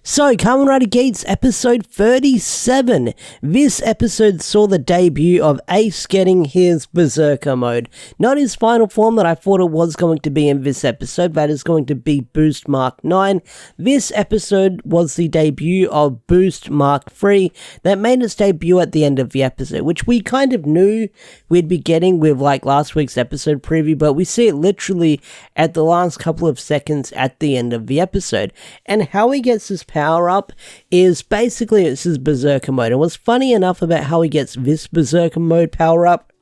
So, Kamen Rider Geats episode 37. This episode saw the debut of Ace getting his Berserker mode. Not his final form that I thought it was going to be in this episode, that is going to be Boost Mark 9. This episode was the debut of Boost Mark 3 that made its debut at the end of the episode, which we kind of knew we'd be getting with like last week's episode preview, but we see it literally at the last couple of seconds at the end of the episode. And how he gets his power up is basically it's his Berserker mode. And what's funny enough about how he gets this Berserker mode power up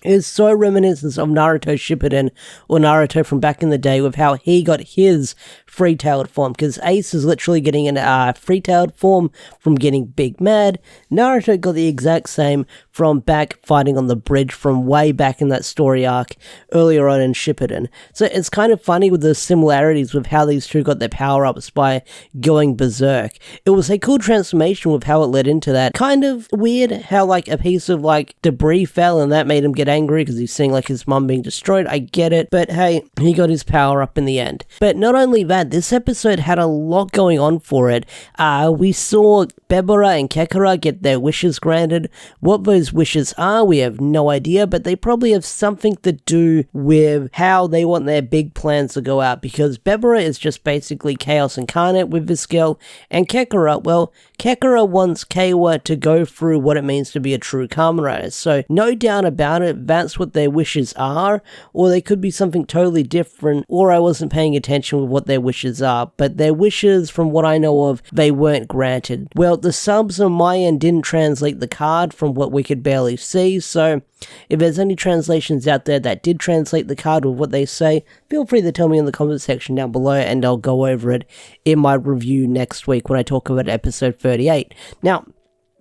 is so reminiscent of Naruto Shippuden or Naruto from back in the day with how he got his free-tailed form, because Ace is literally getting a free-tailed form from getting Big Mad. Naruto got the exact same from back fighting on the bridge from way back in that story arc earlier on in Shippuden. So it's kind of funny with the similarities with how these two got their power-ups by going berserk. It was a cool transformation with how it led into that. Kind of weird how like a piece of like debris fell and that made him get angry because he's seeing like his mum being destroyed. I get it, but hey, he got his power up in the end. But not only that, this episode had a lot going on for it. We saw Bebera and Kekara get their wishes granted. What those wishes are, we have no idea, but they probably have something to do with how they want their big plans to go out, because Bebera is just basically Chaos Incarnate with this girl, and Kekara, well, Kekara wants Keiwa to go through what it means to be a true Kamen Rider, so no doubt about it, that's what their wishes are, or they could be something totally different, or I wasn't paying attention with what their wishes are, but their wishes, from what I know of, they weren't granted. Well, the subs on my end didn't translate the card from what we could barely see, so if there's any translations out there that did translate the card with what they say, feel free to tell me in the comment section down below and I'll go over it in my review next week when I talk about episode 38. Now,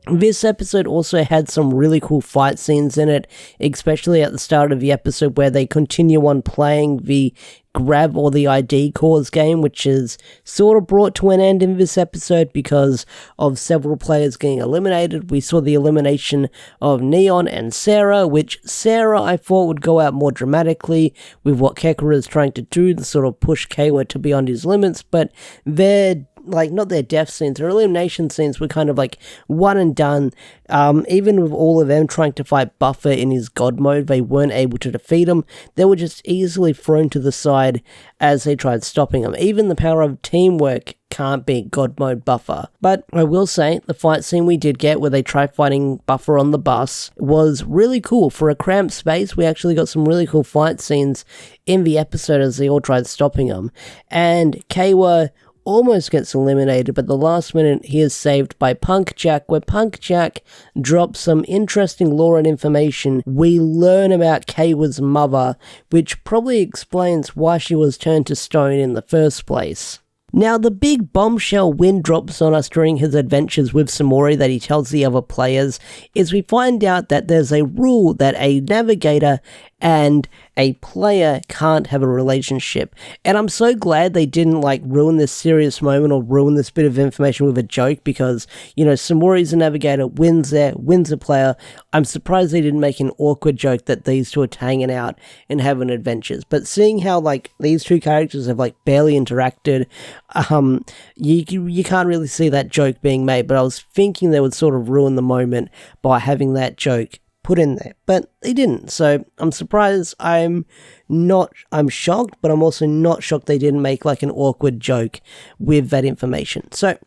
this episode also had some really cool fight scenes in it, especially at the start of the episode where they continue on playing the grab or the ID cores game, which is sort of brought to an end in this episode because of several players getting eliminated. We saw the elimination of Neon and Sara, which Sara I thought would go out more dramatically with what Kekara is trying to do to sort of push Keiwa to beyond his limits, but they're like, not their death scenes, their elimination scenes were kind of like one and done. Even with all of them trying to fight Buffa in his god mode, they weren't able to defeat him. They were just easily thrown to the side as they tried stopping him. Even the power of teamwork can't beat god mode Buffa. But I will say, the fight scene we did get where they try fighting Buffa on the bus was really cool. For a cramped space, we actually got some really cool fight scenes in the episode as they all tried stopping him. And Keiwa almost gets eliminated, but the last minute he is saved by Punk Jack, where Punk Jack drops some interesting lore and information. We learn about Keiwa's mother, which probably explains why she was turned to stone in the first place. Now, the big bombshell Win drops on us during his adventures with Samori that he tells the other players is we find out that there's a rule that a navigator and a player can't have a relationship. And I'm so glad they didn't like ruin this serious moment or ruin this bit of information with a joke, because, you know, Samori's a navigator, Win's a player. I'm surprised they didn't make an awkward joke that these two are hanging out and having adventures. But seeing how like these two characters have like barely interacted, you can't really see that joke being made, but I was thinking they would sort of ruin the moment by having that joke put in there, but they didn't, so I'm surprised. I'm shocked, but I'm also not shocked they didn't make like an awkward joke with that information. So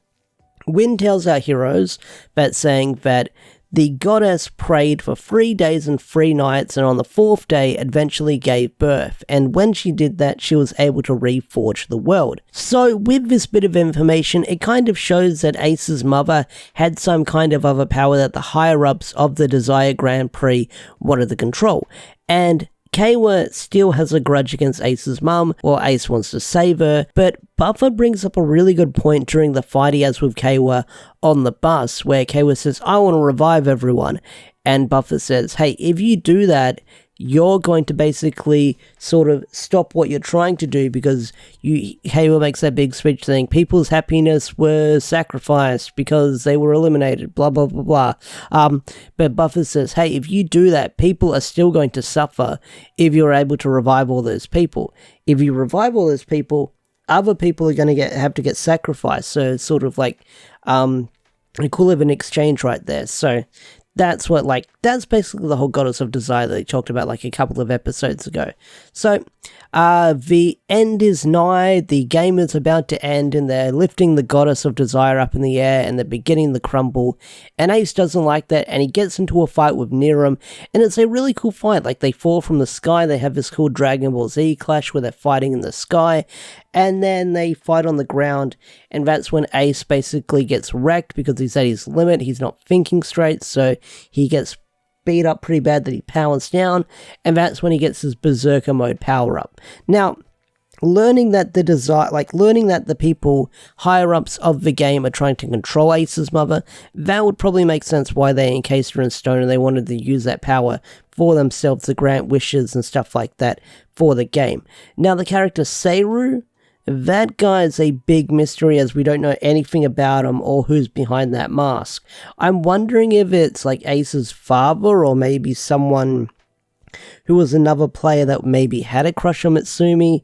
Win tells our heroes about saying that the goddess prayed for 3 days and 3 nights, and on the 4th day eventually gave birth, and when she did that, she was able to reforge the world. So with this bit of information, it kind of shows that Ace's mother had some kind of other power that the higher-ups of the Desire Grand Prix wanted to control, and Keiwa still has a grudge against Ace's mum, while Ace wants to save her, but Buffa brings up a really good point during the fight he has with Keiwa on the bus, where Keiwa says, I want to revive everyone, and Buffa says, hey, if you do that, you're going to basically sort of stop what you're trying to do, because Keiwa makes that big speech saying people's happiness were sacrificed because they were eliminated, blah, blah, blah, blah. But Buffa says, hey, if you do that, people are still going to suffer if you're able to revive all those people. If you revive all those people, other people are going to have to get sacrificed. So it's sort of like a cool of an exchange right there. So that's what, like, that's basically the whole Goddess of Desire that they talked about like a couple of episodes ago. So the end is nigh, the game is about to end, and they're lifting the Goddess of Desire up in the air, and they're beginning the crumble, and Ace doesn't like that, and he gets into a fight with Niram, and it's a really cool fight. Like, they fall from the sky, they have this cool Dragon Ball Z clash where they're fighting in the sky, and then they fight on the ground, and that's when Ace basically gets wrecked because he's at his limit, he's not thinking straight, so he gets beat up pretty bad that he powers down, and that's when he gets his Berserker mode power up. Now, learning that the people higher ups of the game are trying to control Ace's mother, that would probably make sense why they encased her in stone and they wanted to use that power for themselves to grant wishes and stuff like that for the game. Now, the character Sueru, that guy is a big mystery as we don't know anything about him or who's behind that mask. I'm wondering if it's like Ace's father or maybe someone who was another player that maybe had a crush on Mitsume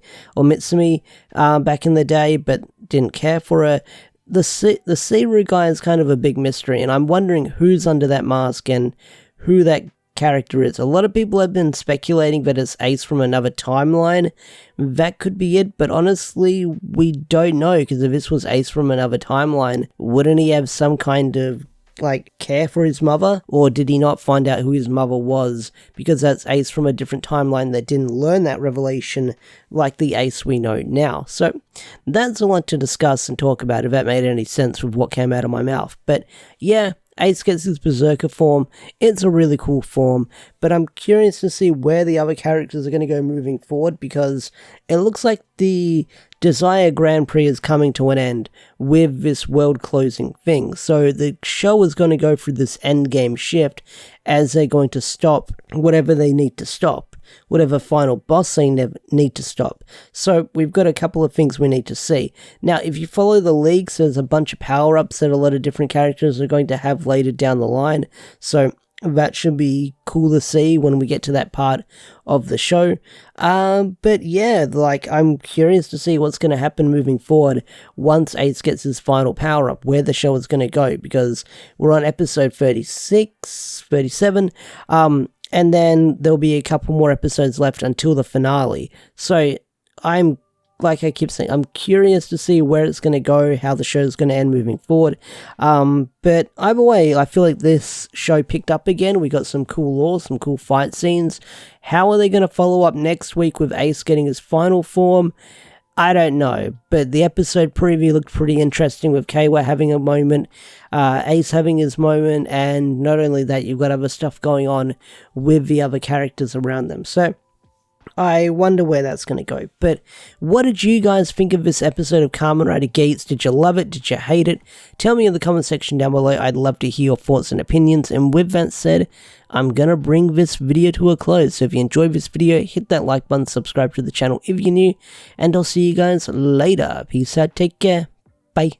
back in the day but didn't care for her. The Sueru guy is kind of a big mystery, and I'm wondering who's under that mask and who that character is. A lot of people have been speculating that it's Ace from another timeline. That could be it, but honestly, we don't know, because if this was Ace from another timeline, wouldn't he have some kind of like care for his mother? Or did he not find out who his mother was because that's Ace from a different timeline that didn't learn that revelation like the Ace we know now? So that's a lot to discuss and talk about, if that made any sense with what came out of my mouth. But yeah, Ace gets his Berserker form. It's a really cool form, but I'm curious to see where the other characters are going to go moving forward, because it looks like the Desire Grand Prix is coming to an end with this world closing thing. So the show is going to go through this endgame shift as they're going to stop whatever they need to stop, whatever final boss they need to stop. So we've got a couple of things we need to see. Now, if you follow the leaks, there's a bunch of power-ups that a lot of different characters are going to have later down the line. So that should be cool to see when we get to that part of the show. But yeah, like, I'm curious to see what's going to happen moving forward once Ace gets his final power-up, where the show is going to go, because we're on episode 36, 37, and then there'll be a couple more episodes left until the finale. So I'm, like I keep saying, I'm curious to see where it's going to go, how the show's going to end moving forward. But either way, I feel like this show picked up again. We got some cool lore, some cool fight scenes. How are they going to follow up next week with Ace getting his final form? I don't know, but the episode preview looked pretty interesting with Keiwa having a moment, Ace having his moment, and not only that, you've got other stuff going on with the other characters around them. So I wonder where that's going to go. But what did you guys think of this episode of Kamen Rider Geats? Did you love it? Did you hate it? Tell me in the comment section down below. I'd love to hear your thoughts and opinions. And with that said, I'm going to bring this video to a close. So if you enjoyed this video, hit that like button, subscribe to the channel if you're new, and I'll see you guys later. Peace out, take care, bye.